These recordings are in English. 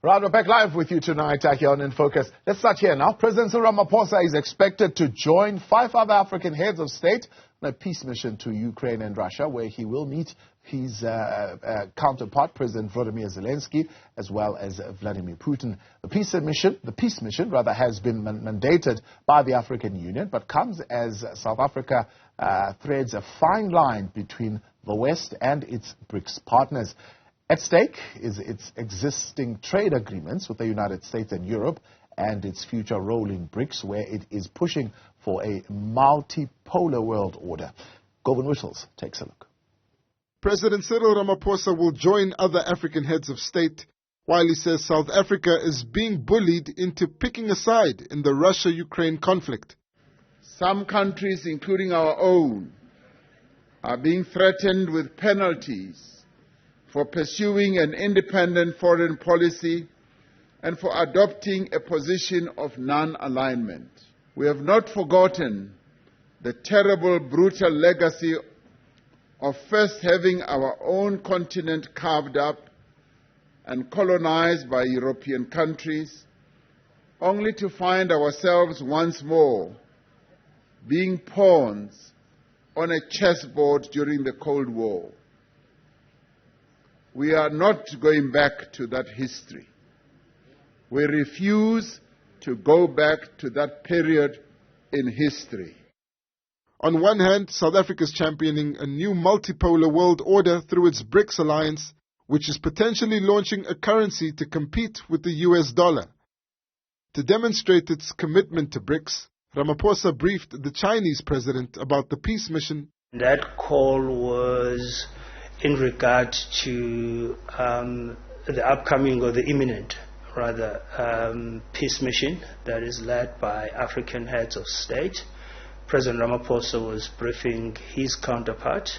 Right, we're back live with you tonight here on In Focus. Let's start here now. President Cyril Ramphosa is expected to join 5 other African heads of state on a peace mission to Ukraine and Russia, where he will meet his counterpart, President Volodymyr Zelensky, as well as Vladimir Putin. The peace mission has been mandated by the African Union, but comes as South Africa threads a fine line between the West and its Brics partners. At stake is its existing trade agreements with the United States and Europe and its future role in Brics, where it is pushing for a multipolar world order. Govan Whittles takes a look. President Cyril Ramaphosa will join other African heads of state, while he says South Africa is being bullied into picking a side in the Russia-Ukraine conflict. Some countries, including our own, are being threatened with penalties for pursuing an independent foreign policy and for adopting a position of non-alignment. We have not forgotten the terrible, brutal legacy of first having our own continent carved up and colonized by European countries, only to find ourselves once more being pawns on a chessboard during the Cold War. We are not going back to that history. We refuse to go back to that period in history. On one hand, South Africa is championing a new multipolar world order through its Brics alliance, which is potentially launching a currency to compete with the US dollar. To demonstrate its commitment to Brics, Ramaphosa briefed the Chinese president about the peace mission. That call was in regard to the upcoming, or the imminent, rather, peace mission that is led by African heads of state. President Ramaphosa was briefing his counterpart.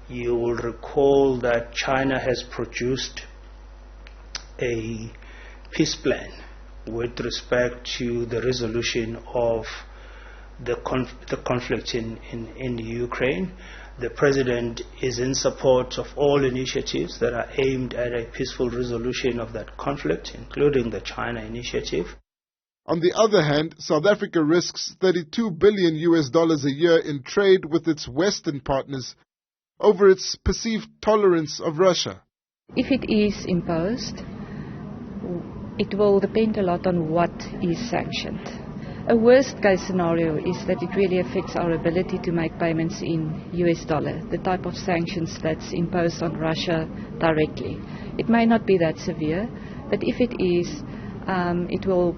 You will recall that China has produced a peace plan with respect to the resolution of the conflict in Ukraine. The President is in support of all initiatives that are aimed at a peaceful resolution of that conflict, including the China initiative. On the other hand, South Africa risks $32 billion a year in trade with its Western partners over its perceived tolerance of Russia. If it is imposed, it will depend a lot on what is sanctioned. A worst-case scenario is that it really affects our ability to make payments in US dollar, the type of sanctions that's imposed on Russia directly. It may not be that severe, but if it is, it will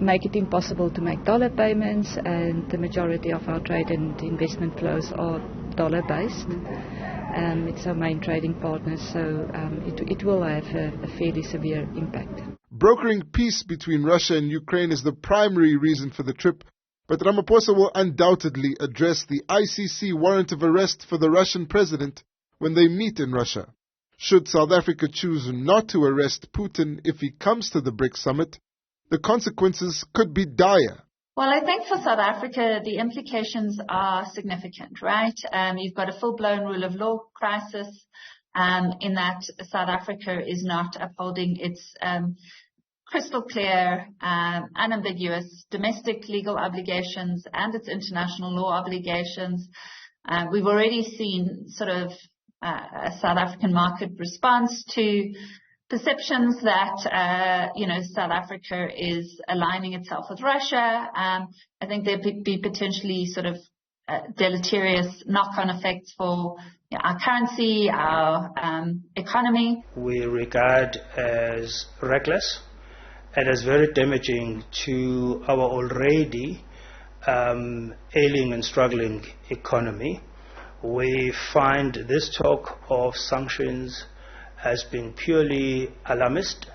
make it impossible to make dollar payments, and the majority of our trade and investment flows are dollar-based. It's our main trading partner, so it will have a fairly severe impact. Brokering peace between Russia and Ukraine is the primary reason for the trip, but Ramaphosa will undoubtedly address the ICC warrant of arrest for the Russian president when they meet in Russia. Should South Africa choose not to arrest Putin if he comes to the BRICS summit, the consequences could be dire. Well, I think for South Africa, the implications are significant, right? You've got a full-blown rule of law crisis in that South Africa is not upholding its crystal clear, unambiguous domestic legal obligations and its international law obligations. We've already seen sort of a South African market response to perceptions that, South Africa is aligning itself with Russia. I think there'd be potentially sort of deleterious knock-on effects for our currency, our economy. We regard as reckless and as very damaging to our already ailing and struggling economy. We find this talk of sanctions has been purely alarmist,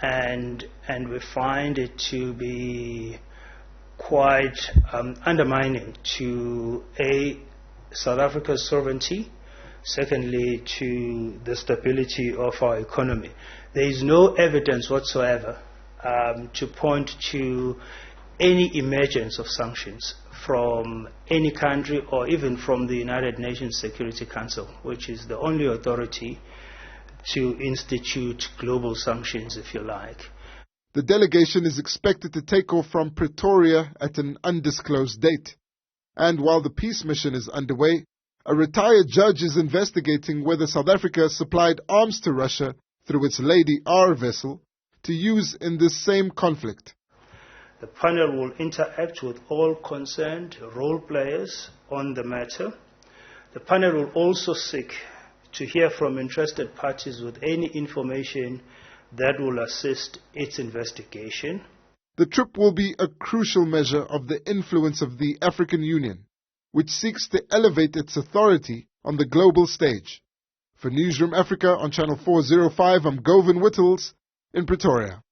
and we find it to be quite undermining to South Africa's sovereignty, secondly to the stability of our economy. There is no evidence whatsoever to point to any emergence of sanctions from any country or even from the United Nations Security Council, which is the only authority to institute global sanctions, if you like. The delegation is expected to take off from Pretoria at an undisclosed date. And while the peace mission is underway, a retired judge is investigating whether South Africa supplied arms to Russia through its Lady R vessel to use in this same conflict. The panel will interact with all concerned role players on the matter. The panel will also seek to hear from interested parties with any information that will assist its investigation. The trip will be a crucial measure of the influence of the African Union, which seeks to elevate its authority on the global stage. For Newzroom Afrika on Channel 405, I'm Govan Whittles in Pretoria.